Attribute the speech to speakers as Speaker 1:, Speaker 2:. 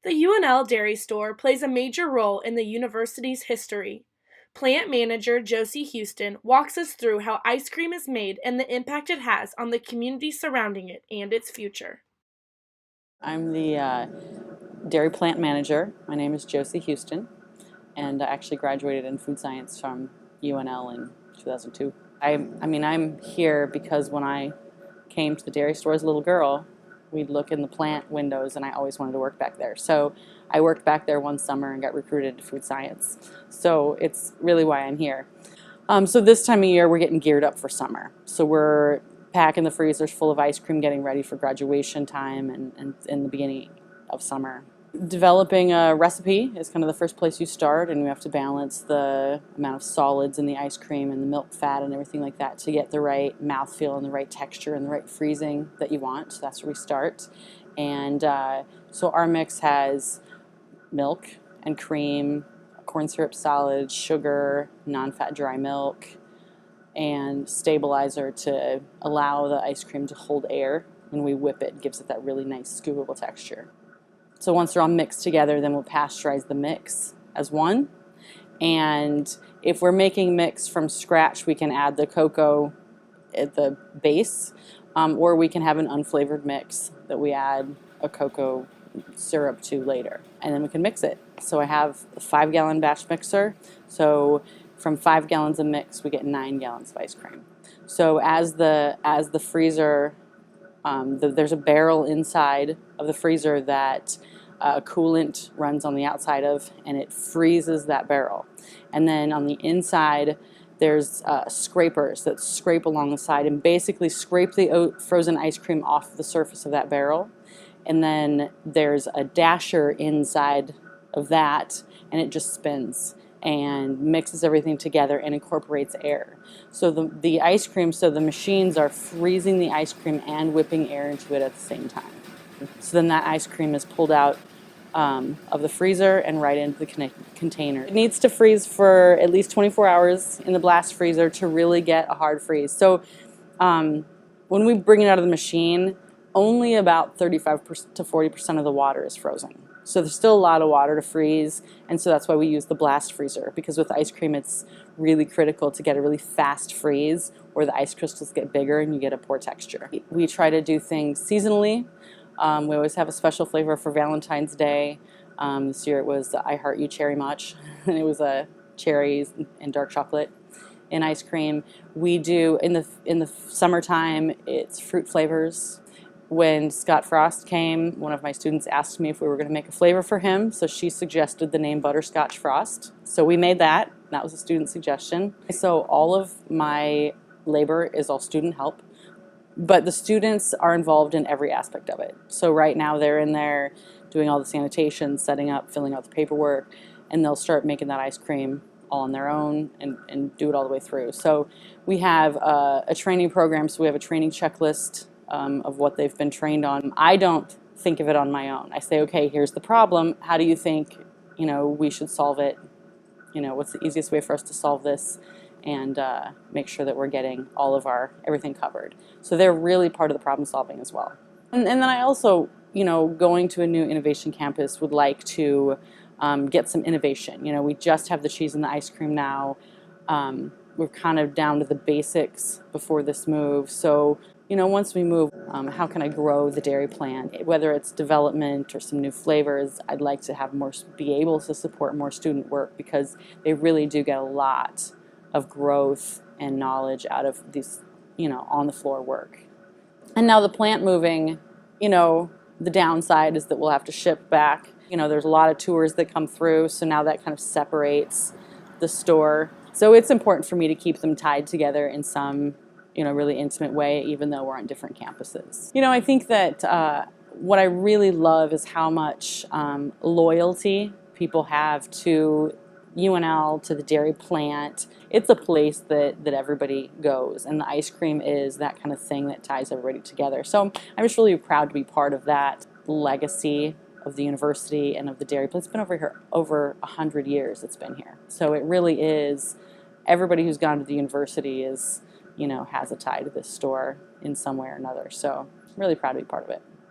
Speaker 1: The UNL Dairy Store plays a major role in the university's history. Plant manager Josie Houston walks us through how ice cream is made and the impact it has on the community surrounding it and its future.
Speaker 2: I'm the dairy plant manager. My name is Josie Houston, and I actually graduated in food science from UNL in 2002. I'm here because when I came to the dairy store as a little girl, we'd look in the plant windows, and I always wanted to work back there. So I worked back there one summer and got recruited to food science. So it's really why I'm here. So this time of year, we're getting geared up for summer. So we're packing the freezers full of ice cream, getting ready for graduation time and in the beginning of summer. Developing a recipe is kind of the first place you start, and you have to balance the amount of solids in the ice cream and the milk fat and everything like that to get the right mouthfeel and the right texture and the right freezing that you want. So that's where we start. And so our mix has milk and cream, corn syrup solid, sugar, non-fat dry milk, and stabilizer to allow the ice cream to hold air. When we whip it, it gives it that really nice scoopable texture. So once they're all mixed together, then we'll pasteurize the mix as one. And if we're making mix from scratch, we can add the cocoa at the base, or we can have an unflavored mix that we add a cocoa syrup to later, and then we can mix it. So I have a 5-gallon batch mixer. So from 5 gallons of mix, we get 9 gallons of ice cream. So as the freezer, there's a barrel inside of the freezer that coolant runs on the outside of, and it freezes that barrel. And then on the inside, there's scrapers that scrape along the side and basically scrape the frozen ice cream off the surface of that barrel. And then there's a dasher inside of that, and it just spins and mixes everything together and incorporates air. So the ice cream, so the machines are freezing the ice cream and whipping air into it at the same time. So then that ice cream is pulled out of the freezer and right into the container. It needs to freeze for at least 24 hours in the blast freezer to really get a hard freeze. So when we bring it out of the machine, only about 35% to 40% of the water is frozen. So there's still a lot of water to freeze, and so that's why we use the blast freezer, because with ice cream it's really critical to get a really fast freeze or the ice crystals get bigger and you get a poor texture. We try to do things seasonally. We always have a special flavor for Valentine's Day. This year it was the I Heart You Cherry Much, and it was cherries and dark chocolate in ice cream. We do in the summertime, it's fruit flavors. When Scott Frost came, one of my students asked me if we were going to make a flavor for him, so she suggested the name Butterscotch Frost. So we made that. That was a student suggestion. So all of my labor is all student help, but the students are involved in every aspect of it. So right now they're in there doing all the sanitation, setting up, filling out the paperwork, and they'll start making that ice cream all on their own and do it all the way through. So we have a training program, so we have a training checklist of what they've been trained on. I don't think of it on my own. I say, okay, here's the problem. How do you think, we should solve it? What's the easiest way for us to solve this? And make sure that we're getting all of everything covered. So they're really part of the problem solving as well. And then I also, going to a new innovation campus, would like to get some innovation. We just have the cheese and the ice cream now. We're kind of down to the basics before this move. So, once we move, how can I grow the dairy plant? Whether it's development or some new flavors, I'd like to have be able to support more student work, because they really do get a lot of growth and knowledge out of these, on the floor work. And now the plant moving, the downside is that we'll have to ship back. There's a lot of tours that come through, so now that kind of separates the store. So it's important for me to keep them tied together in some, really intimate way, even though we're on different campuses. I think that what I really love is how much loyalty people have to UNL, to the dairy plant. It's a place that everybody goes, and the ice cream is that kind of thing that ties everybody together. So I'm just really proud to be part of that legacy of the university and of the dairy plant. It's been over here over 100 years. It's been here, so it really is. Everybody who's gone to the university is, has a tie to this store in some way or another. So I'm really proud to be part of it.